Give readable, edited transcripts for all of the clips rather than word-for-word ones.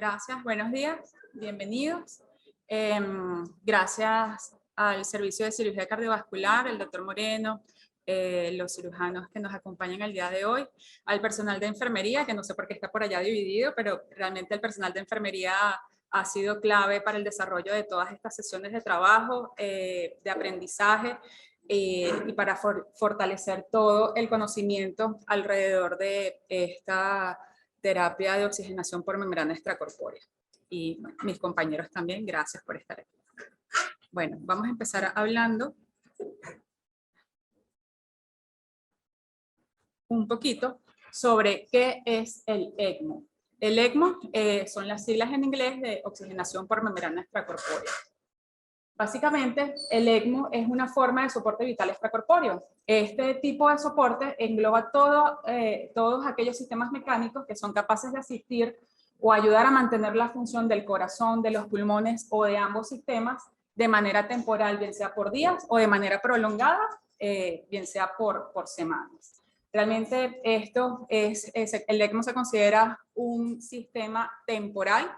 Gracias, buenos días, bienvenidos. Gracias al Servicio de Cirugía Cardiovascular, el doctor Moreno, los cirujanos que nos acompañan el día de hoy, al personal de enfermería, que no sé por qué está por allá dividido, pero realmente el personal de enfermería ha sido clave para el desarrollo de todas estas sesiones de trabajo, de aprendizaje, y para fortalecer todo el conocimiento alrededor de esta terapia de oxigenación por membrana extracorpórea. Y bueno, mis compañeros también, gracias por estar aquí. Bueno, vamos a empezar hablando un poquito sobre qué es el ECMO. El ECMO son las siglas en inglés de oxigenación por membrana extracorpórea. Básicamente, el ECMO es una forma de soporte vital extracorpóreo. Este tipo de soporte engloba todos aquellos sistemas mecánicos que son capaces de asistir o ayudar a mantener la función del corazón, de los pulmones o de ambos sistemas de manera temporal, bien sea por días o de manera prolongada, bien sea por semanas. Realmente el ECMO se considera un sistema temporal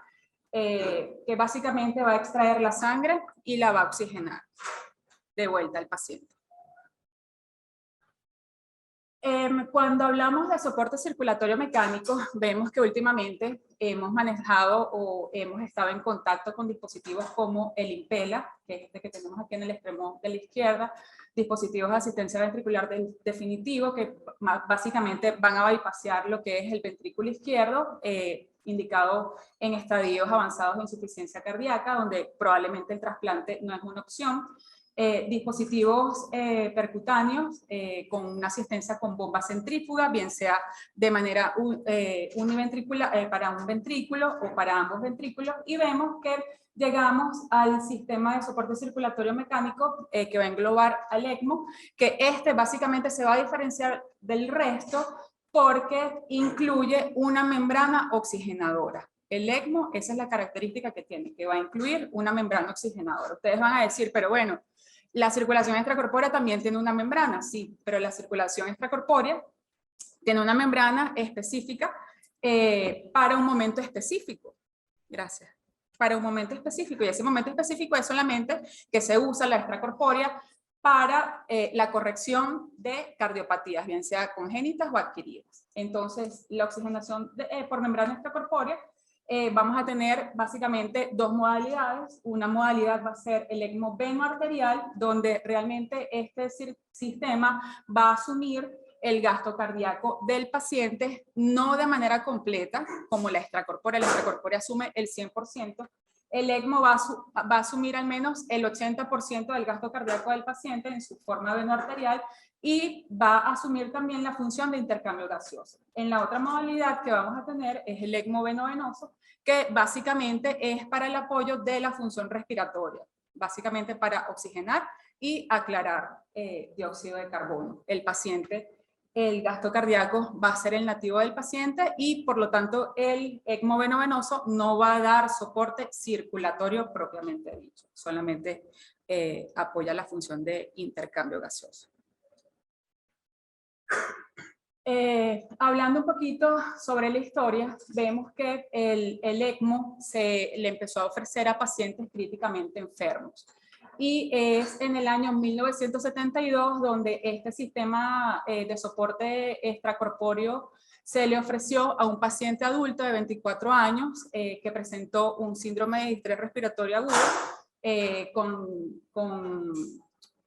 que básicamente va a extraer la sangre y la va a oxigenar de vuelta al paciente. Cuando hablamos de soporte circulatorio mecánico, vemos que últimamente hemos manejado o hemos estado en contacto con dispositivos como el Impella, que es este que tenemos aquí en el extremo de la izquierda, dispositivos de asistencia ventricular definitivo que básicamente van a bypassear lo que es el ventrículo izquierdo, indicado en estadios avanzados de insuficiencia cardíaca, donde probablemente el trasplante no es una opción. Dispositivos percutáneos con una asistencia con bomba centrífuga, bien sea de manera univentricular para un ventrículo o para ambos ventrículos, y vemos que llegamos al sistema de soporte circulatorio mecánico que va a englobar al ECMO, que básicamente se va a diferenciar del resto porque incluye una membrana oxigenadora. El ECMO, esa es la característica que tiene, que va a incluir una membrana oxigenadora. Ustedes van a decir, pero bueno, la circulación extracorpórea también tiene una membrana, sí, pero la circulación extracorpórea tiene una membrana específica para un momento específico. Gracias. Para un momento específico, y ese momento específico es solamente que se usa la extracorpórea para la corrección de cardiopatías, bien sea congénitas o adquiridas. Entonces, la oxigenación por membrana extracorpórea, vamos a tener básicamente dos modalidades. Una modalidad va a ser el ECMO veno-arterial, donde realmente este sistema va a asumir el gasto cardíaco del paciente, no de manera completa, como la extracorpórea asume el 100%, el ECMO va a asumir al menos el 80% del gasto cardíaco del paciente en su forma veno-arterial y va a asumir también la función de intercambio gaseoso. En la otra modalidad que vamos a tener es el ECMO veno-venoso, que básicamente es para el apoyo de la función respiratoria, básicamente para oxigenar y aclarar dióxido de carbono. El gasto cardíaco va a ser el nativo del paciente y por lo tanto el ECMO veno-venoso no va a dar soporte circulatorio propiamente dicho, solamente apoya la función de intercambio gaseoso. Hablando un poquito sobre la historia, vemos que el ECMO se le empezó a ofrecer a pacientes críticamente enfermos. Y es en el año 1972 donde este sistema de soporte extracorpóreo se le ofreció a un paciente adulto de 24 años que presentó un síndrome de distrés respiratorio agudo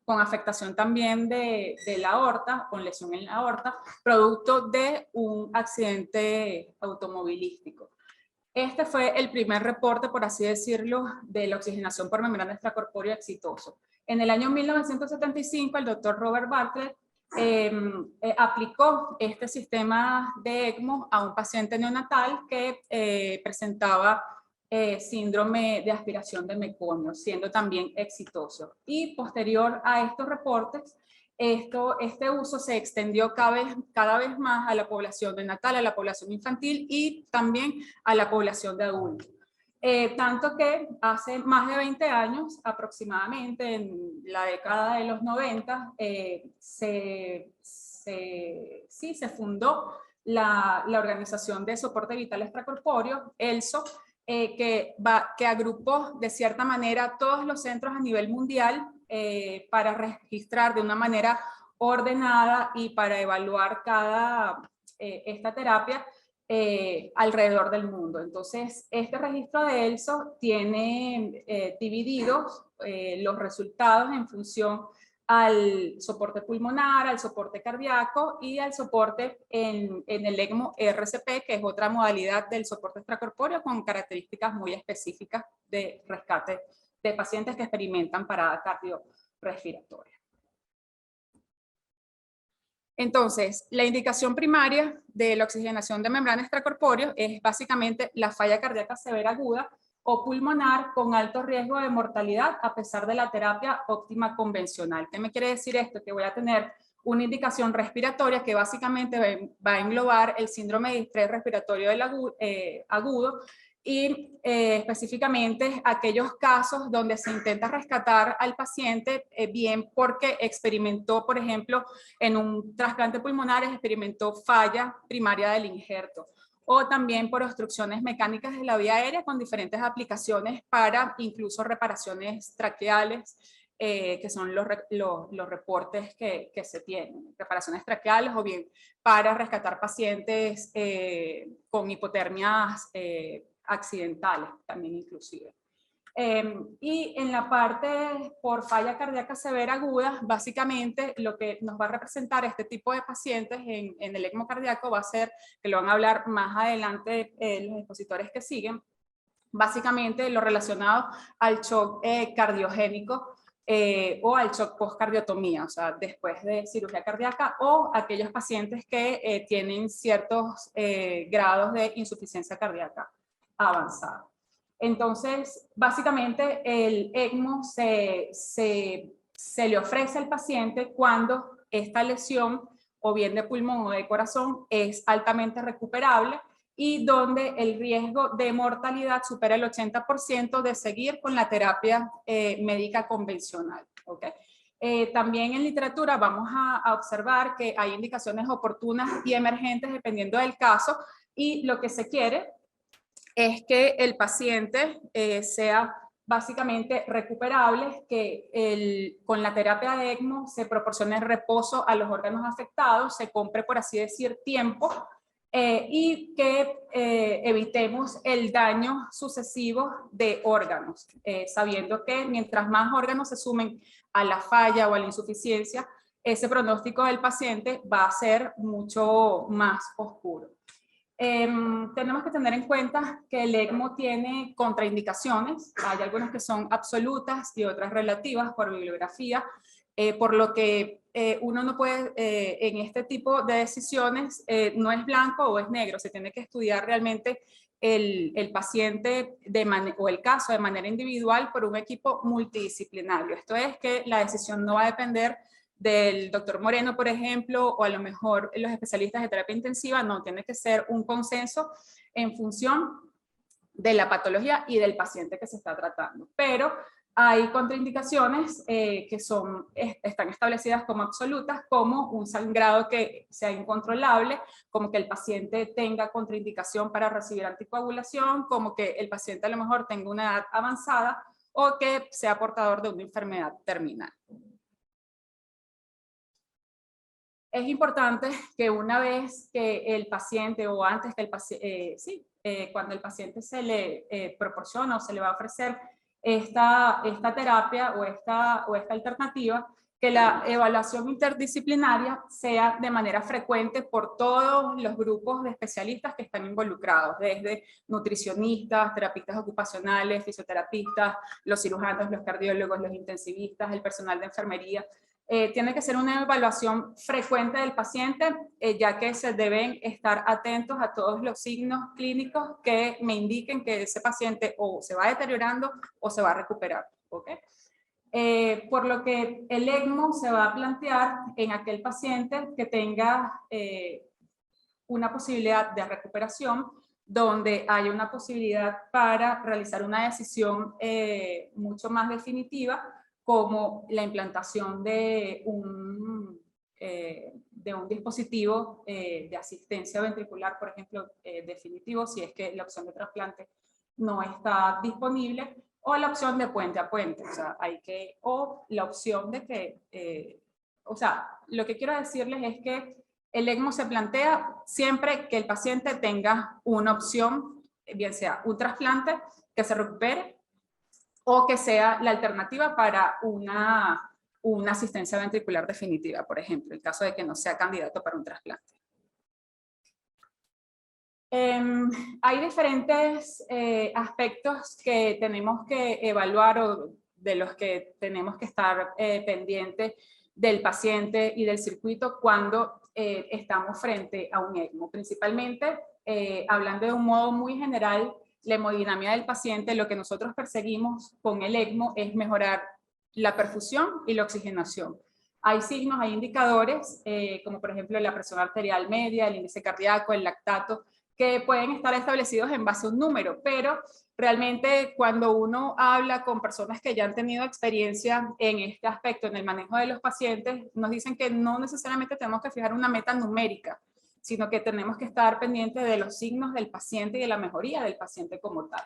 con afectación también de la aorta, con lesión en la aorta, producto de un accidente automovilístico. Este fue el primer reporte, por así decirlo, de la oxigenación por membrana extracorpórea exitoso. En el año 1975, el doctor Robert Bartlett aplicó este sistema de ECMO a un paciente neonatal que presentaba síndrome de aspiración de meconio, siendo también exitoso. Y posterior a estos reportes, este uso se extendió cada vez más a la población neonatal, a la población infantil y también a la población de adultos. Tanto que hace más de 20 años, aproximadamente en la década de los 90, se fundó la Organización de Soporte Vital Extracorpóreo, ELSO, que agrupó de cierta manera todos los centros a nivel mundial para registrar de una manera ordenada y para evaluar esta terapia alrededor del mundo. Entonces, este registro de ELSO tiene divididos los resultados en función al soporte pulmonar, al soporte cardíaco y al soporte en el ECMO RCP, que es otra modalidad del soporte extracorpóreo con características muy específicas de rescate de pacientes que experimentan parada cardiorrespiratoria. Entonces, la indicación primaria de la oxigenación de membrana extracorpóreo es básicamente la falla cardíaca severa aguda o pulmonar con alto riesgo de mortalidad a pesar de la terapia óptima convencional. ¿Qué me quiere decir esto? Que voy a tener una indicación respiratoria que básicamente va a englobar el síndrome de estrés respiratorio agudo y específicamente aquellos casos donde se intenta rescatar al paciente bien porque experimentó, por ejemplo, en un trasplante pulmonar, experimentó falla primaria del injerto, o también por obstrucciones mecánicas de la vía aérea con diferentes aplicaciones para incluso reparaciones traqueales, que son los reportes que se tienen, reparaciones traqueales o bien para rescatar pacientes con hipotermias accidentales también inclusive. Y en la parte por falla cardíaca severa aguda, básicamente lo que nos va a representar este tipo de pacientes en el ECMO cardíaco va a ser, que lo van a hablar más adelante los expositores que siguen, básicamente lo relacionado al shock cardiogénico o al shock postcardiotomía, o sea, después de cirugía cardíaca, o aquellos pacientes que tienen ciertos grados de insuficiencia cardíaca avanzada. Entonces, básicamente el ECMO se le ofrece al paciente cuando esta lesión, o bien de pulmón o de corazón, es altamente recuperable y donde el riesgo de mortalidad supera el 80% de seguir con la terapia médica convencional. ¿Okay? También en literatura vamos a observar que hay indicaciones oportunas y emergentes dependiendo del caso, y lo que se quiere es que el paciente sea básicamente recuperable, que con la terapia de ECMO se proporcione reposo a los órganos afectados, se compre, por así decir, tiempo, y que evitemos el daño sucesivo de órganos, sabiendo que mientras más órganos se sumen a la falla o a la insuficiencia, ese pronóstico del paciente va a ser mucho más oscuro. Tenemos que tener en cuenta que el ECMO tiene contraindicaciones, hay algunas que son absolutas y otras relativas por bibliografía, por lo que uno no puede, en este tipo de decisiones, no es blanco o es negro, se tiene que estudiar realmente el paciente o el caso de manera individual por un equipo multidisciplinario. Esto es que la decisión no va a depender del doctor Moreno, por ejemplo, o a lo mejor los especialistas de terapia intensiva, no, tiene que ser un consenso en función de la patología y del paciente que se está tratando. Pero hay contraindicaciones que están establecidas como absolutas, como un sangrado que sea incontrolable, como que el paciente tenga contraindicación para recibir anticoagulación, como que el paciente a lo mejor tenga una edad avanzada o que sea portador de una enfermedad terminal. Es importante que una vez que el paciente o antes que el paciente, cuando el paciente se le proporciona o se le va a ofrecer esta terapia o esta alternativa, que la evaluación interdisciplinaria sea de manera frecuente por todos los grupos de especialistas que están involucrados, desde nutricionistas, terapistas ocupacionales, fisioterapistas, los cirujanos, los cardiólogos, los intensivistas, el personal de enfermería. Tiene que ser una evaluación frecuente del paciente, ya que se deben estar atentos a todos los signos clínicos que me indiquen que ese paciente o se va deteriorando o se va a recuperar. ¿Okay? Por lo que el ECMO se va a plantear en aquel paciente que tenga una posibilidad de recuperación, donde hay una posibilidad para realizar una decisión mucho más definitiva, como la implantación de un dispositivo de asistencia ventricular, por ejemplo, definitivo, si es que la opción de trasplante no está disponible, o la opción de puente a puente, o sea, o la opción de que, o sea, lo que quiero decirles es que el ECMO se plantea siempre que el paciente tenga una opción, bien sea un trasplante, que se recupere, o que sea la alternativa para una asistencia ventricular definitiva, por ejemplo, en caso de que no sea candidato para un trasplante. Hay diferentes aspectos que tenemos que evaluar o de los que tenemos que estar pendientes del paciente y del circuito cuando estamos frente a un ECMO. Principalmente, hablando de un modo muy general, la hemodinamia del paciente, lo que nosotros perseguimos con el ECMO es mejorar la perfusión y la oxigenación. Hay signos, hay indicadores, como por ejemplo la presión arterial media, el índice cardíaco, el lactato, que pueden estar establecidos en base a un número, pero realmente cuando uno habla con personas que ya han tenido experiencia en este aspecto, en el manejo de los pacientes, nos dicen que no necesariamente tenemos que fijar una meta numérica, sino que tenemos que estar pendientes de los signos del paciente y de la mejoría del paciente como tal.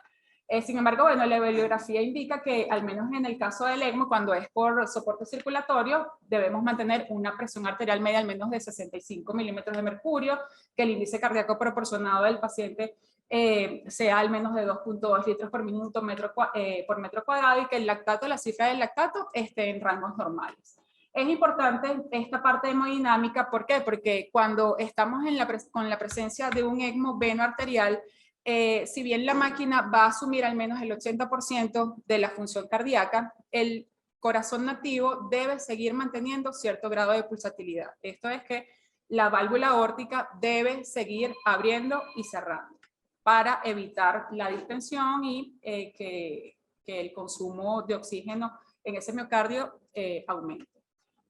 Sin embargo, bueno, la bibliografía indica que, al menos en el caso del ECMO, cuando es por soporte circulatorio, debemos mantener una presión arterial media al menos de 65 milímetros de mercurio, que el índice cardíaco proporcionado del paciente sea al menos de 2.2 litros por minuto por metro cuadrado, y que el lactato, la cifra del lactato, esté en rangos normales. Es importante esta parte de hemodinámica, ¿por qué? Porque cuando estamos con la presencia de un ECMO veno arterial, si bien la máquina va a asumir al menos el 80% de la función cardíaca, el corazón nativo debe seguir manteniendo cierto grado de pulsatilidad. Esto es que la válvula aórtica debe seguir abriendo y cerrando para evitar la distensión y que el consumo de oxígeno en ese miocardio aumente.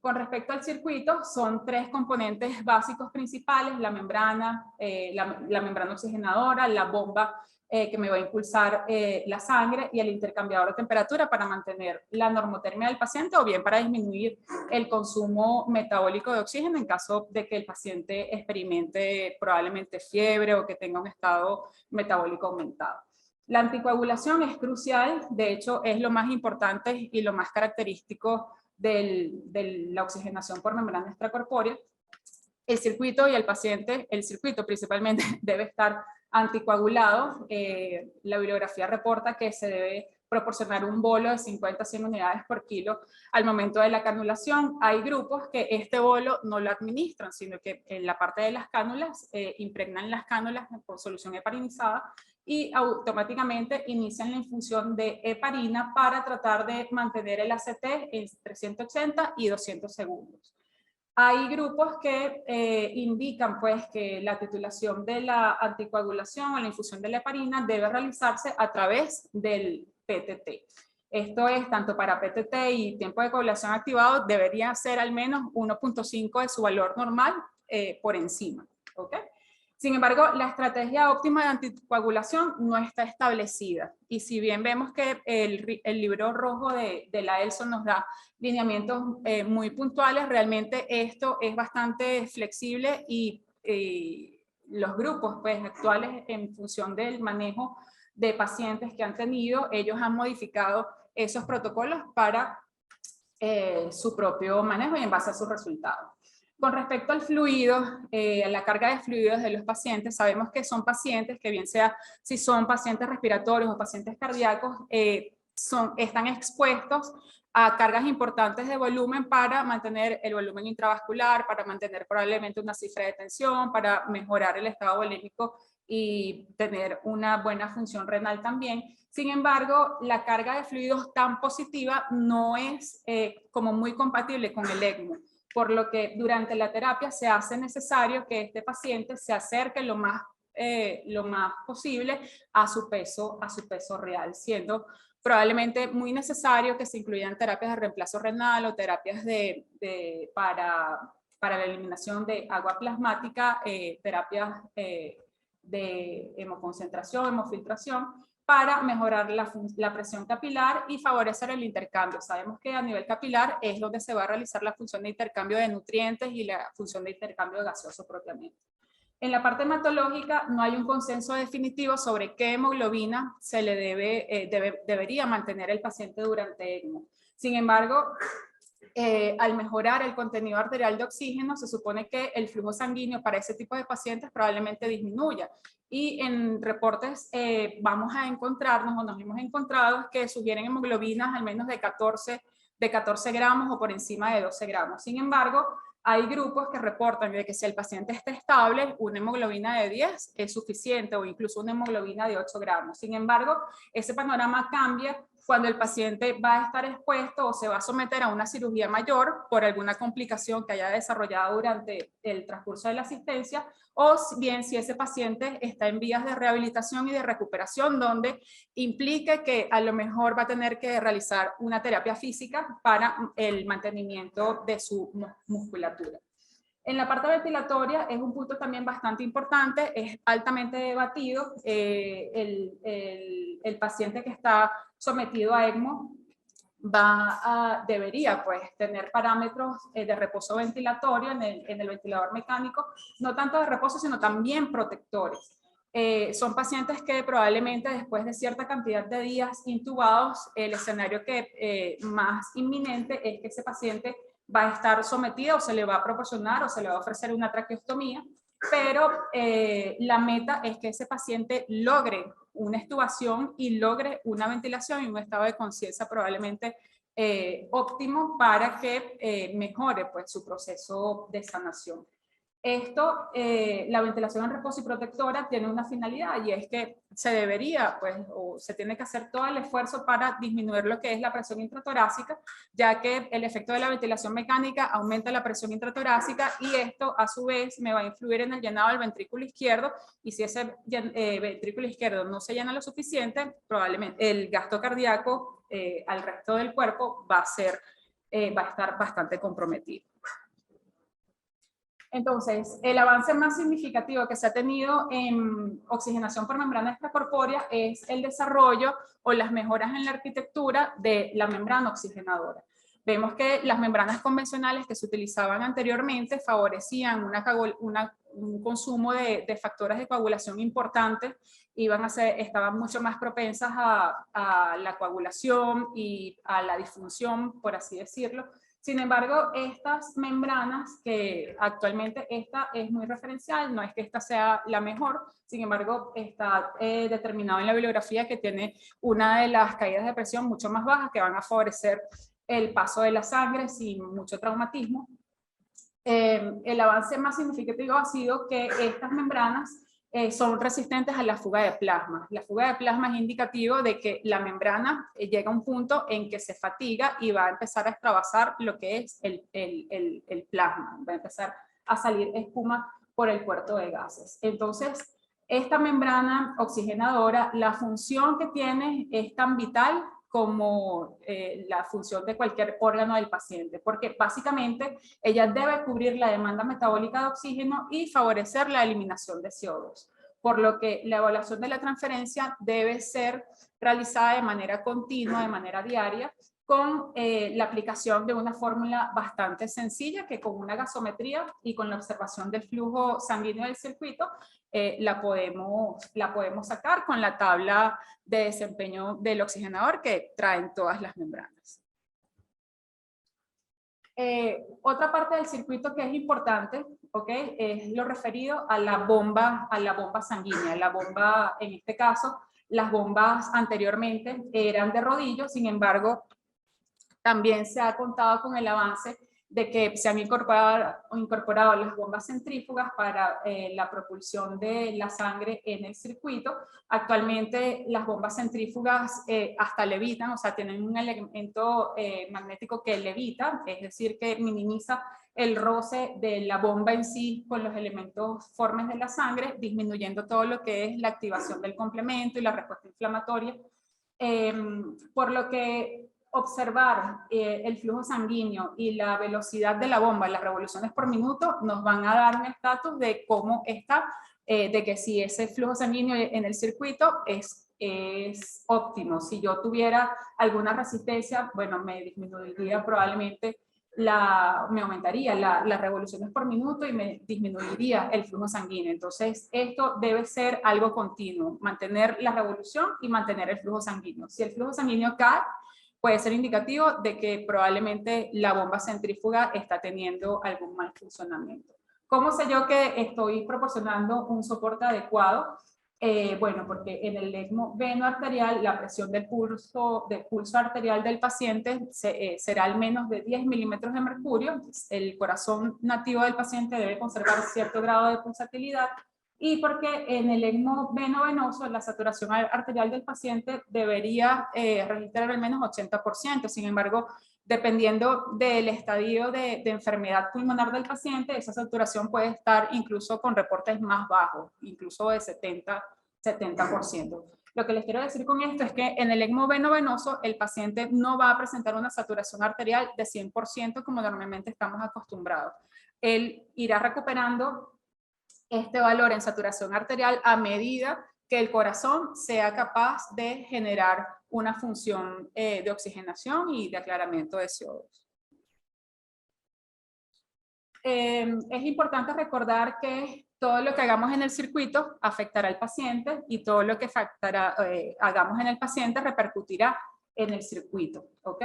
Con respecto al circuito, son tres componentes básicos principales: la membrana, la membrana oxigenadora, la bomba que me va a impulsar la sangre, y el intercambiador de temperatura para mantener la normotermia del paciente o bien para disminuir el consumo metabólico de oxígeno en caso de que el paciente experimente probablemente fiebre o que tenga un estado metabólico aumentado. La anticoagulación es crucial, de hecho es lo más importante y lo más característico de la oxigenación por membrana extracorpórea. El circuito y el paciente, el circuito principalmente, debe estar anticoagulado. La bibliografía reporta que se debe proporcionar un bolo de 50 a 100 unidades por kilo al momento de la canulación. Hay grupos que este bolo no lo administran, sino que en la parte de las cánulas impregnan las cánulas con solución heparinizada y automáticamente inician la infusión de heparina para tratar de mantener el ACT entre 180 y 200 segundos. Hay grupos que indican pues que la titulación de la anticoagulación o la infusión de la heparina debe realizarse a través del PTT. Esto es, tanto para PTT y tiempo de coagulación activado, debería ser al menos 1.5 de su valor normal por encima. ¿Okay? Sin embargo, la estrategia óptima de anticoagulación no está establecida. Y si bien vemos que el libro rojo de la ELSO nos da lineamientos muy puntuales, realmente esto es bastante flexible y los grupos pues, actuales, en función del manejo de pacientes que han tenido, ellos han modificado esos protocolos para su propio manejo y en base a sus resultados. Con respecto al fluido, a la carga de fluidos de los pacientes, sabemos que son pacientes que, bien sea si son pacientes respiratorios o pacientes cardíacos, están expuestos a cargas importantes de volumen para mantener el volumen intravascular, para mantener probablemente una cifra de tensión, para mejorar el estado volémico y tener una buena función renal también. Sin embargo, la carga de fluidos tan positiva no es como muy compatible con el ECMO, por lo que durante la terapia se hace necesario que este paciente se acerque lo más posible a su peso real, siendo probablemente muy necesario que se incluyan terapias de reemplazo renal o terapias para la eliminación de agua plasmática, terapias de hemoconcentración, hemofiltración, para mejorar la presión capilar y favorecer el intercambio. Sabemos que a nivel capilar es donde se va a realizar la función de intercambio de nutrientes y la función de intercambio gaseoso propiamente. En la parte hematológica no hay un consenso definitivo sobre qué hemoglobina se le debería mantener el paciente durante ECMO. Sin embargo, al mejorar el contenido arterial de oxígeno, se supone que el flujo sanguíneo para ese tipo de pacientes probablemente disminuya. Y en reportes vamos a encontrarnos, o nos hemos encontrado, que sugieren hemoglobinas al menos de 14 gramos o por encima de 12 gramos. Sin embargo, hay grupos que reportan de que si el paciente está estable, una hemoglobina de 10 es suficiente o incluso una hemoglobina de 8 gramos. Sin embargo, ese panorama cambia cuando el paciente va a estar expuesto o se va a someter a una cirugía mayor por alguna complicación que haya desarrollado durante el transcurso de la asistencia, o bien si ese paciente está en vías de rehabilitación y de recuperación, donde implique que a lo mejor va a tener que realizar una terapia física para el mantenimiento de su musculatura. En la parte ventilatoria es un punto también bastante importante, es altamente debatido. El paciente que está sometido a ECMO debería pues tener parámetros de reposo ventilatorio en el ventilador mecánico, no tanto de reposo sino también protectores. Son pacientes que probablemente después de cierta cantidad de días intubados, el escenario que más inminente es que ese paciente va a estar sometido o se le va a proporcionar o se le va a ofrecer una traqueostomía, pero la meta es que ese paciente logre una extubación y logre una ventilación y un estado de conciencia probablemente óptimo para que mejore pues, su proceso de sanación. Esto, la ventilación en reposo y protectora tiene una finalidad y es que se debería, pues, o se tiene que hacer todo el esfuerzo para disminuir lo que es la presión intratorácica, ya que el efecto de la ventilación mecánica aumenta la presión intratorácica y esto a su vez me va a influir en el llenado del ventrículo izquierdo, y si ese ventrículo izquierdo no se llena lo suficiente, probablemente el gasto cardíaco al resto del cuerpo va a estar bastante comprometido. Entonces, el avance más significativo que se ha tenido en oxigenación por membrana extracorpórea es el desarrollo o las mejoras en la arquitectura de la membrana oxigenadora. Vemos que las membranas convencionales que se utilizaban anteriormente favorecían un consumo de factores de coagulación importantes, estaban mucho más propensas a la coagulación y a la disfunción, por así decirlo. Sin embargo, estas membranas, que actualmente esta es muy referencial, no es que esta sea la mejor, sin embargo, está determinado en la bibliografía que tiene una de las caídas de presión mucho más bajas que van a favorecer el paso de la sangre sin mucho traumatismo. El avance más significativo ha sido que estas membranas son resistentes a la fuga de plasma. La fuga de plasma es indicativo de que la membrana llega a un punto en que se fatiga y va a empezar a extravasar lo que es el plasma. Va a empezar a salir espuma por el puerto de gases. Entonces, esta membrana oxigenadora, la función que tiene es tan vital como la función de cualquier órgano del paciente, porque básicamente ella debe cubrir la demanda metabólica de oxígeno y favorecer la eliminación de CO2, por lo que la evaluación de la transferencia debe ser realizada de manera continua, de manera diaria, con la aplicación de una fórmula bastante sencilla que con una gasometría y con la observación del flujo sanguíneo del circuito la podemos sacar con la tabla de desempeño del oxigenador que traen todas las membranas. Otra parte del circuito que es importante, ¿okay? Es lo referido a la bomba sanguínea. La bomba, en este caso, las bombas anteriormente eran de rodillo, sin embargo, también se ha contado con el avance de que se han incorporado las bombas centrífugas para la propulsión de la sangre en el circuito. Actualmente las bombas centrífugas hasta levitan, o sea, tienen un elemento magnético que levita, es decir, que minimiza el roce de la bomba en sí con los elementos formes de la sangre, disminuyendo todo lo que es la activación del complemento y la respuesta inflamatoria. Por lo que observar el flujo sanguíneo y la velocidad de la bomba, las revoluciones por minuto, nos van a dar un estatus de cómo está, de que si ese flujo sanguíneo en el circuito es óptimo. Si yo tuviera alguna resistencia, bueno, me disminuiría probablemente me aumentaría las revoluciones por minuto y me disminuiría el flujo sanguíneo. Entonces, esto debe ser algo continuo, mantener la revolución y mantener el flujo sanguíneo. Si el flujo sanguíneo cae, puede ser indicativo de que probablemente la bomba centrífuga está teniendo algún mal funcionamiento. ¿Cómo sé yo que estoy proporcionando un soporte adecuado? Bueno, porque en el ECMO veno-arterial la presión del pulso arterial del paciente será al menos de 10 milímetros de mercurio. El corazón nativo del paciente debe conservar cierto grado de pulsatilidad, y porque en el ECMO veno-venoso la saturación arterial del paciente debería registrar al menos 80%. Sin embargo, dependiendo del estadio de enfermedad pulmonar del paciente, esa saturación puede estar incluso con reportes más bajos, incluso de 70%. Lo que les quiero decir con esto es que en el ECMO veno-venoso el paciente no va a presentar una saturación arterial de 100% como normalmente estamos acostumbrados. Él irá recuperando este valor en saturación arterial a medida que el corazón sea capaz de generar una función de oxigenación y de aclaramiento de CO2. Es importante recordar que todo lo que hagamos en el circuito afectará al paciente y todo lo que hagamos en el paciente repercutirá en el circuito, ¿ok?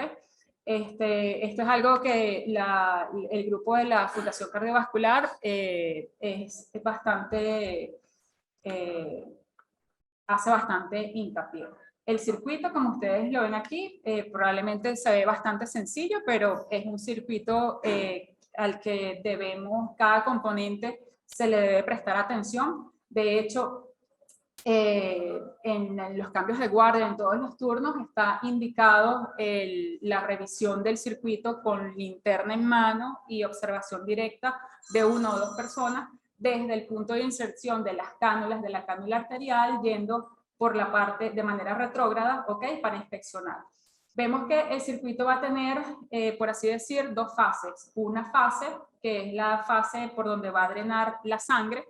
Esto es algo que el grupo de la Fundación Cardiovascular hace bastante hincapié. El circuito, como ustedes lo ven aquí, probablemente se ve bastante sencillo, pero es un circuito al que cada componente se le debe prestar atención. De hecho, en los cambios de guardia, en todos los turnos, está indicado la revisión del circuito con linterna en mano y observación directa de 1 o 2 personas desde el punto de inserción de las cánulas, de la cánula arterial, yendo por la parte de manera retrógrada, ¿ok? Para inspeccionar. Vemos que el circuito va a tener, por así decir, 2 fases. Una fase, que es la fase por donde va a drenar la sangre,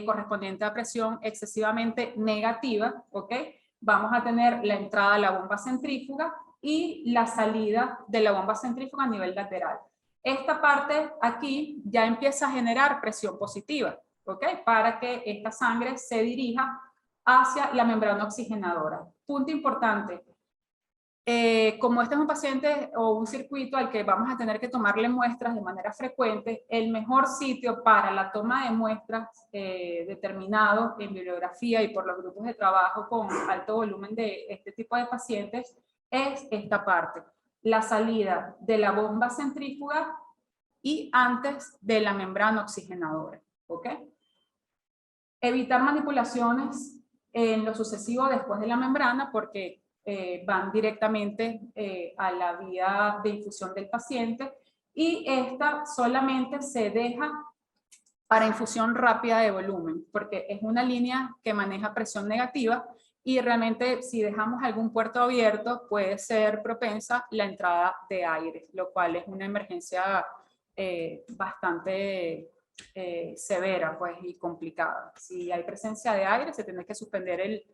correspondiente a presión excesivamente negativa, ¿ok? Vamos a tener la entrada de la bomba centrífuga y la salida de la bomba centrífuga a nivel lateral. Esta parte aquí ya empieza a generar presión positiva, ¿ok? Para que esta sangre se dirija hacia la membrana oxigenadora. Punto importante. Como este es un paciente o un circuito al que vamos a tener que tomarle muestras de manera frecuente, el mejor sitio para la toma de muestras determinado en bibliografía y por los grupos de trabajo con alto volumen de este tipo de pacientes es esta parte, la salida de la bomba centrífuga y antes de la membrana oxigenadora, ¿ok? Evitar manipulaciones en lo sucesivo después de la membrana porque van directamente a la vía de infusión del paciente, y esta solamente se deja para infusión rápida de volumen, porque es una línea que maneja presión negativa y realmente si dejamos algún puerto abierto puede ser propensa la entrada de aire, lo cual es una emergencia bastante severa pues, y complicada. Si hay presencia de aire se tiene que suspender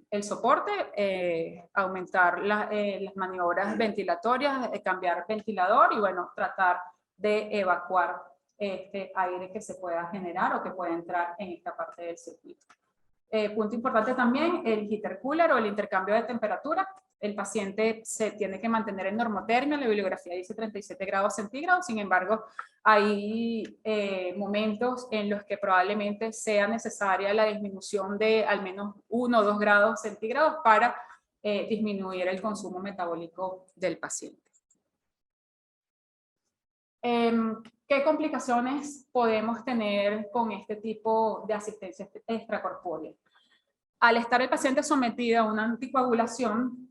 el soporte, aumentar las maniobras ventilatorias, cambiar ventilador y bueno, tratar de evacuar este aire que se pueda generar o que pueda entrar en esta parte del circuito. Punto importante también, el heater cooler o el intercambio de temperatura. El paciente se tiene que mantener en normotermia, la bibliografía dice 37 grados centígrados, sin embargo, hay momentos en los que probablemente sea necesaria la disminución de al menos 1 o 2 grados centígrados para disminuir el consumo metabólico del paciente. ¿Qué complicaciones podemos tener con este tipo de asistencia extracorpórea? Al estar el paciente sometido a una anticoagulación,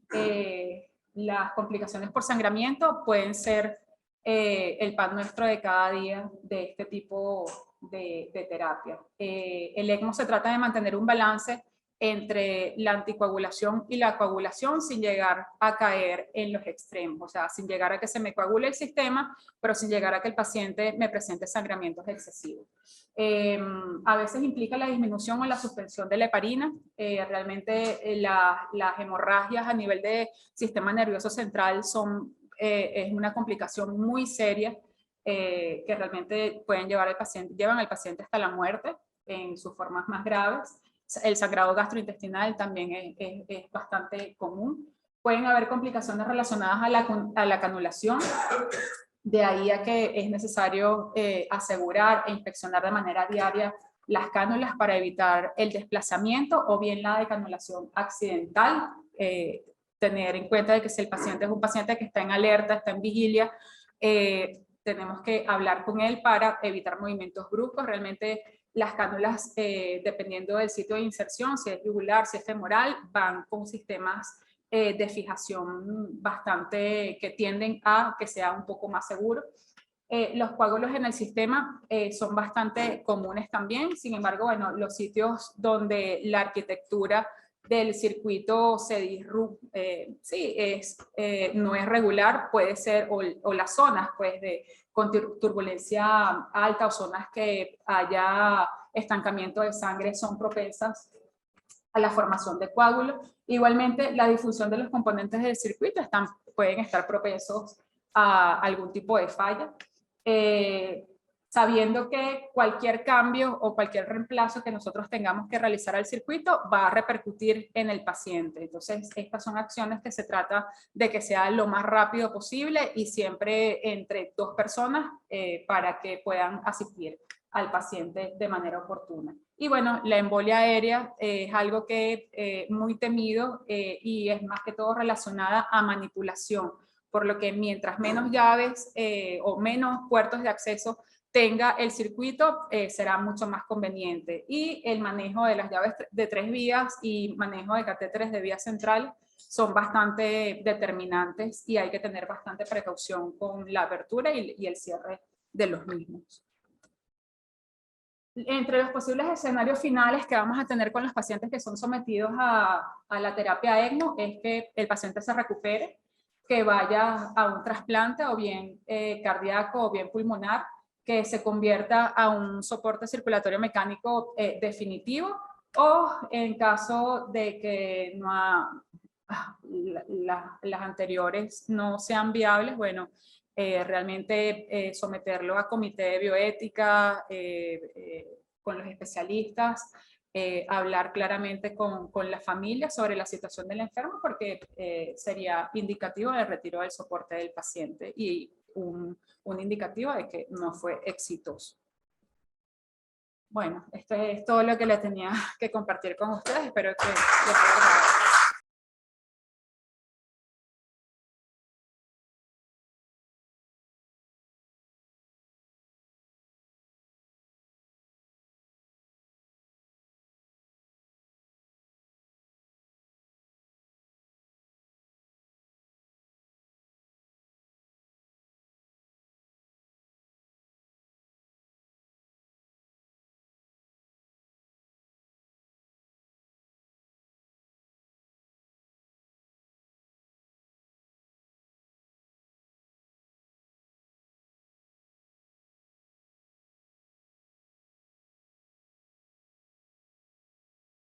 las complicaciones por sangramiento pueden ser el pan nuestro de cada día de este tipo de terapia. El ECMO se trata de mantener un balance entre la anticoagulación y la coagulación sin llegar a caer en los extremos, o sea, sin llegar a que se me coagule el sistema, pero sin llegar a que el paciente me presente sangramientos excesivos. A veces implica la disminución o la suspensión de la heparina. Realmente las hemorragias a nivel de sistema nervioso central son es una complicación muy seria que realmente pueden llevan al paciente hasta la muerte en sus formas más graves. El sangrado gastrointestinal también es bastante común. Pueden haber complicaciones relacionadas a la canulación. De ahí a que es necesario asegurar e inspeccionar de manera diaria las cánulas para evitar el desplazamiento o bien la decanulación accidental. Tener en cuenta de que si el paciente es un paciente que está en alerta, está en vigilia, tenemos que hablar con él para evitar movimientos bruscos. Realmente las cánulas, dependiendo del sitio de inserción, si es yugular, si es femoral, van con sistemas de fijación bastante que tienden a que sea un poco más seguro. Los coágulos en el sistema son bastante comunes también. Sin embargo, bueno, los sitios donde la arquitectura del circuito se disrumpe, no es regular, puede ser, o las zonas pues, con turbulencia alta o zonas que haya estancamiento de sangre son propensas a la formación de coágulos. Igualmente, la difusión de los componentes del circuito pueden estar propensos a algún tipo de falla. Sabiendo que cualquier cambio o cualquier reemplazo que nosotros tengamos que realizar al circuito va a repercutir en el paciente. Entonces, estas son acciones que se trata de que sea lo más rápido posible y siempre entre dos personas para que puedan asistir al paciente de manera oportuna. Y bueno, la embolia aérea es algo que muy temido y es más que todo relacionada a manipulación, por lo que mientras menos llaves o menos puertos de acceso tenga el circuito, será mucho más conveniente. Y el manejo de las llaves de 3 vías y manejo de catéteres de vía central son bastante determinantes y hay que tener bastante precaución con la apertura y el cierre de los mismos. Entre los posibles escenarios finales que vamos a tener con los pacientes que son sometidos a la terapia ECMO es que el paciente se recupere, que vaya a un trasplante o bien cardíaco o bien pulmonar, que se convierta a un soporte circulatorio mecánico definitivo, o en caso de que las anteriores no sean viables, bueno, realmente someterlo a comité de bioética con los especialistas, hablar claramente con la familia sobre la situación del enfermo, porque sería indicativo del retiro del soporte del paciente y un indicativo de que no fue exitoso. Bueno, esto es todo lo que le tenía que compartir con ustedes. Espero que les haya gustado.